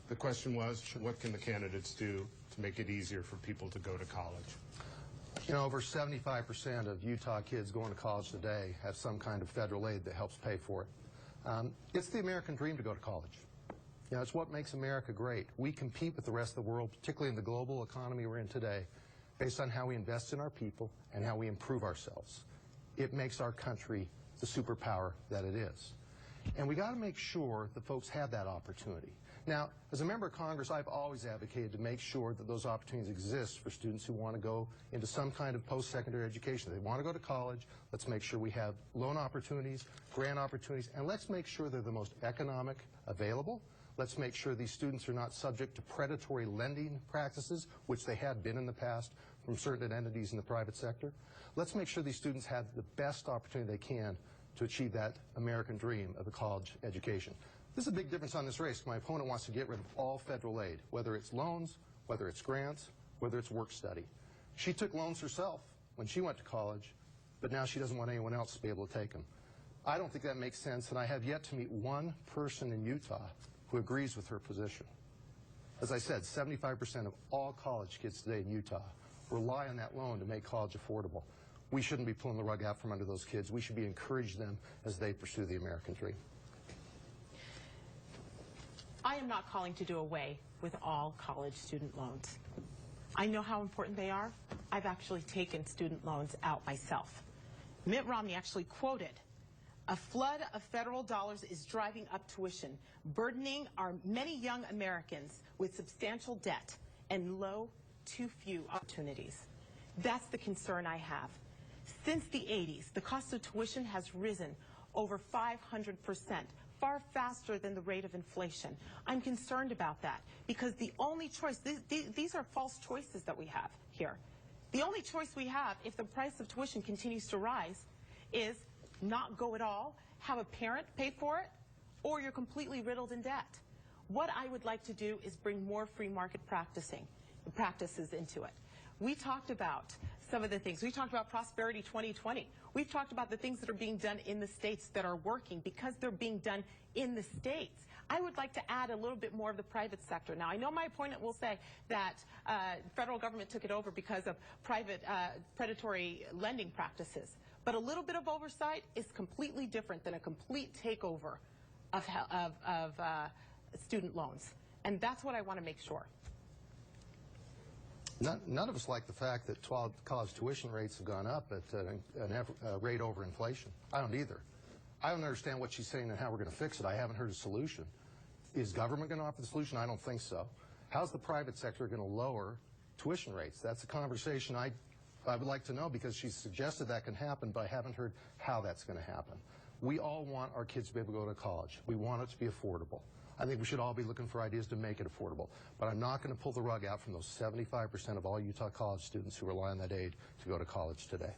The question was, what can the candidates do to make it easier for people to go to college? You know, over 75% of Utah kids going to college today have some kind of federal aid that helps pay for it. It's the American dream to go to college. You know, it's what makes America great. We compete with the rest of the world, particularly in the global economy we're in today, based on how we invest in our people and how we improve ourselves. It makes our country the superpower that it is. And we got to make sure that folks have that opportunity. Now, as a member of Congress, I've always advocated to make sure that those opportunities exist for students who want to go into some kind of post-secondary education. They want to go to college. Let's make sure we have loan opportunities, grant opportunities, and let's make sure they're the most economic available. Let's make sure these students are not subject to predatory lending practices, which they have been in the past from certain entities in the private sector. Let's make sure these students have the best opportunity they can to achieve that American dream of a college education. This is a big difference on this race. My opponent wants to get rid of all federal aid, whether it's loans, whether it's grants, whether it's work study. She took loans herself when she went to college, but now she doesn't want anyone else to be able to take them. I don't think that makes sense, and I have yet to meet one person in Utah who agrees with her position. As I said, 75% of all college kids today in Utah rely on that loan to make college affordable. We shouldn't be pulling the rug out from under those kids. We should be encouraging them as they pursue the American dream. I am not calling to do away with all college student loans. I know how important they are. I've actually taken student loans out myself. Mitt Romney actually quoted, "A flood of federal dollars is driving up tuition, burdening our many young Americans with substantial debt and too few opportunities." That's the concern I have. Since the 80s, the cost of tuition has risen over 500%, far faster than the rate of inflation. I'm concerned about that because the only choice, these are false choices that we have here. The only choice we have if the price of tuition continues to rise is not go at all, have a parent pay for it, or you're completely riddled in debt. What I would like to do is bring more free market practices into it. We talked about some of the things. We talked about Prosperity 2020. We've talked about the things that are being done in the states that are working because they're being done in the states. I would like to add a little bit more of the private sector. Now, I know my opponent will say that federal government took it over because of private predatory lending practices. But a little bit of oversight is completely different than a complete takeover of student loans. And that's what I want to make sure. None of us like the fact that college tuition rates have gone up at a rate over inflation. I don't either. I don't understand what she's saying and how we're going to fix it. I haven't heard a solution. Is government going to offer the solution? I don't think so. How's the private sector going to lower tuition rates? That's a conversation I would like to know because she's suggested that can happen, but I haven't heard how that's going to happen. We all want our kids to be able to go to college. We want it to be affordable. I think we should all be looking for ideas to make it affordable. But I'm not going to pull the rug out from those 75% of all Utah college students who rely on that aid to go to college today.